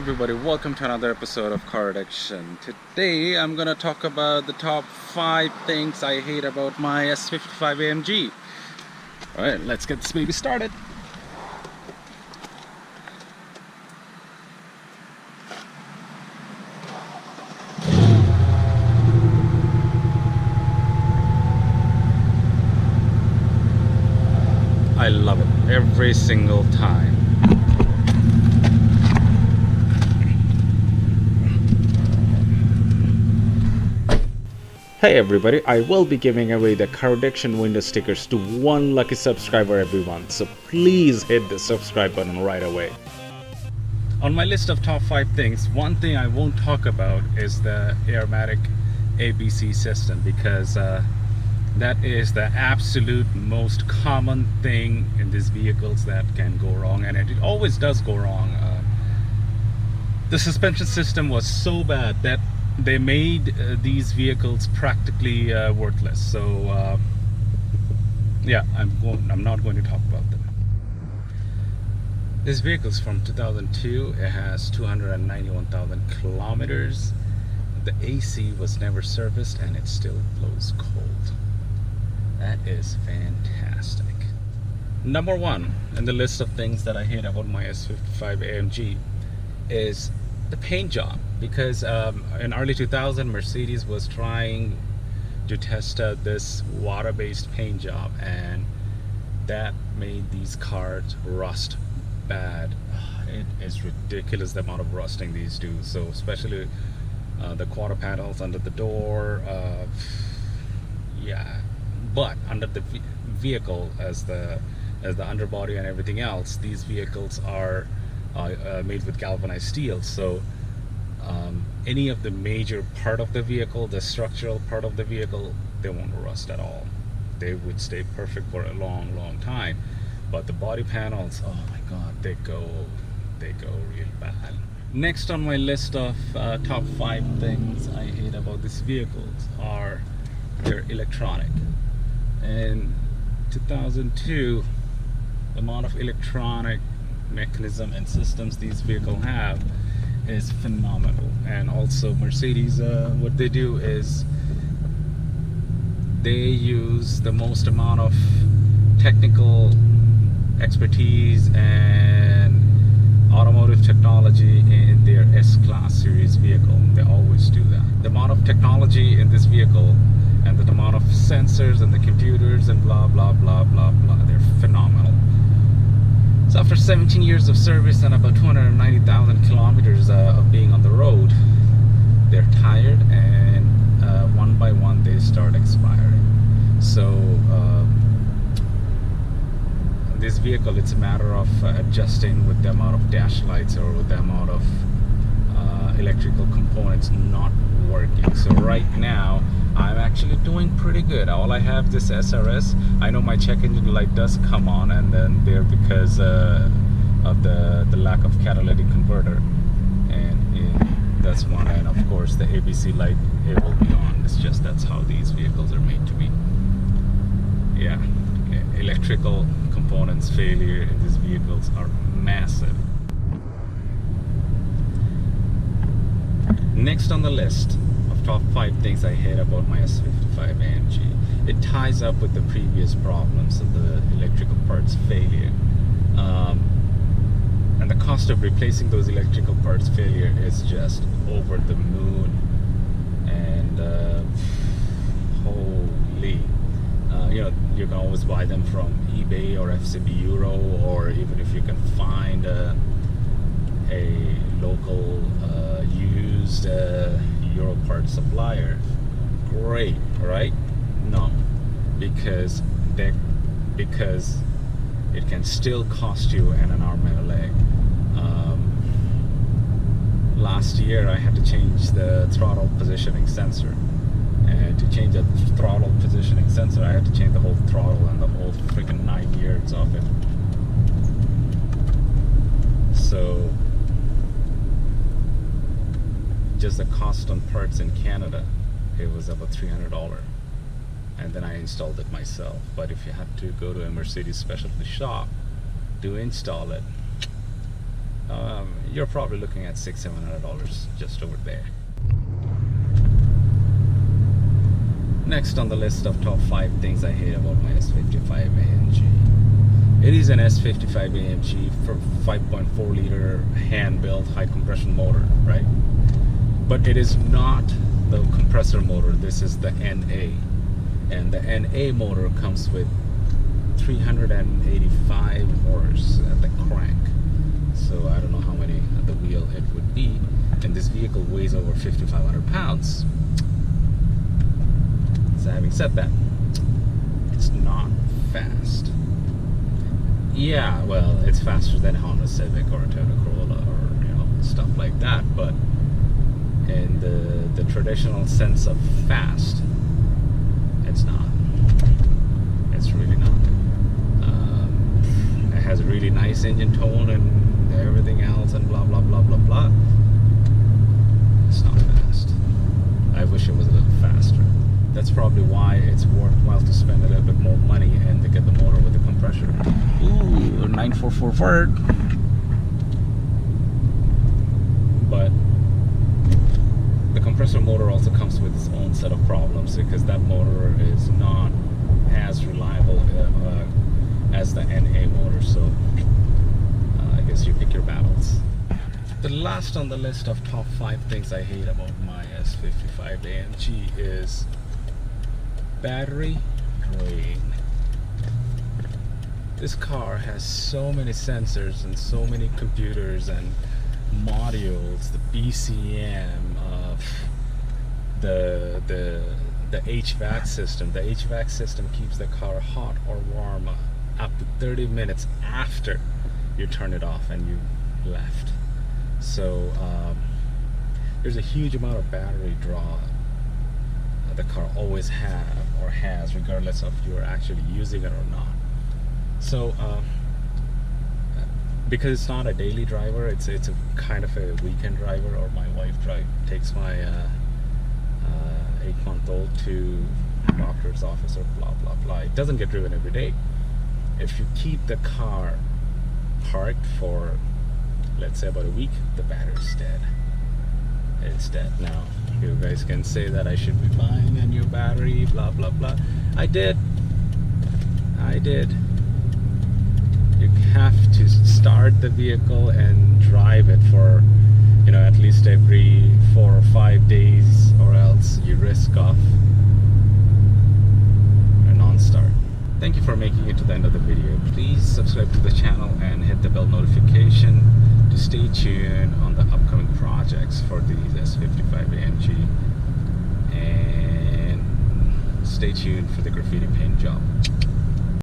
everybody, welcome to another episode of Car Addiction. Today I'm gonna talk about the top 5 things I hate about my S55 AMG. Alright, let's get this baby started. I love it every single time. Hey everybody, I will be giving away the Car Addiction window stickers to one lucky subscriber every month, so please hit the subscribe button right away. On my list of top 5 things, one thing I won't talk about is the Airmatic ABC system, because that is the absolute most common thing in these vehicles that can go wrong, and it always does go wrong. The suspension system was so bad that they made these vehicles practically worthless. So yeah, I'm not going to talk about them. This vehicle is from 2002. It has 291,000 kilometers. The AC was never serviced and it still blows cold. That is fantastic. Number 1 in the list of things that I hate about my S55 AMG is the paint job, because in early 2000 Mercedes was trying to test out this water-based paint job, and that made these cars rust bad. It is ridiculous the amount of rusting these do. So especially the quarter panels under the door, yeah. But under the vehicle, as the underbody and everything else, these vehicles are made with galvanized steel, so any of the major part of the vehicle, the structural part of the vehicle, they won't rust at all. They would stay perfect for a long time. But the body panels, oh my god, they go real bad. Next on my list of top 5 things I hate about these vehicles are their electronic. In 2002, the amount of electronic mechanism and systems these vehicles have is phenomenal. And also Mercedes, what they do is they use the most amount of technical expertise and automotive technology in their S-Class series vehicle. They always do that. The amount of technology in this vehicle and the amount of sensors and the computers and blah blah blah blah blah, they're phenomenal. So after 17 years of service and about 290,000 kilometers of being on the road, they're tired, and one by one they start expiring. So this vehicle, it's a matter of adjusting with the amount of dash lights or with the amount of electrical components not working. So right now I'm actually doing pretty good. All I have this SRS. I know my check engine light does come on and then there because of the lack of catalytic converter, and that's one. And of course the ABC light, it will be on. It's just that's how these vehicles are made to be. Yeah, electrical components failure in these vehicles are massive. Next on the list of top 5 things I hate about my S55 AMG, it ties up with the previous problems of the electrical parts failure, and the cost of replacing those electrical parts failure is just over the moon. And holy, you know, you can always buy them from eBay or FCB Euro, or even if you can find a local used Euro part supplier, great, right? No, because it can still cost you an arm and a leg. Last year I had to change the throttle positioning sensor, and to change the throttle positioning sensor I had to change the whole throttle and the whole freaking 9 yards of it. So just the cost on parts in Canada, it was about $300, and then I installed it myself. But if you have to go to a Mercedes specialty shop to install it, you're probably looking at $600-700 just over there. Next on the list of top 5 things I hate about my S55 AMG. It is an S55 AMG for 5.4 liter hand-built high compression motor, right? But it is not the compressor motor. This is the NA, and the NA motor comes with 385 horse at the crank. So I don't know how many at the wheel it would be, and this vehicle weighs over 5,500 pounds. So having said that, it's not fast. Yeah, well, it's faster than Honda Civic or a Toyota Corolla or stuff like that, but in the traditional sense of fast, it's not. It's really not. It has a really nice engine tone and everything else and blah blah blah blah blah. It's not fast. I wish it was a little faster. That's probably why it's worthwhile to spend a little bit more money and to get the motor with the compressor. Ooh, 944 Ford. But the compressor motor also comes with its own set of problems because that motor is not as reliable as the NA motor. So I guess you pick your battles. The last on the list of top 5 things I hate about my S55 AMG is battery drain. This car has so many sensors and so many computers and modules, the BCM, the HVAC system. The HVAC system keeps the car hot or warm up to 30 minutes after you turn it off and you left. So there's a huge amount of battery draw the car always has, regardless of you're actually using it or not. So because it's not a daily driver, it's a kind of a weekend driver, or my wife takes my 8-month-old to doctor's office or blah blah blah. It doesn't get driven every day. If you keep the car parked for, let's say, about a week, the battery's dead. It's dead. Now you guys can say that I should be buying a new battery, blah blah blah. I did. You have to start the vehicle and drive it for at least every 4 or 5 days, or else you risk of a non-start. Thank you for making it to the end of the video. Please subscribe to the channel and hit the bell notification to stay tuned on the upcoming projects for these S55 AMG, and stay tuned for the graffiti paint job.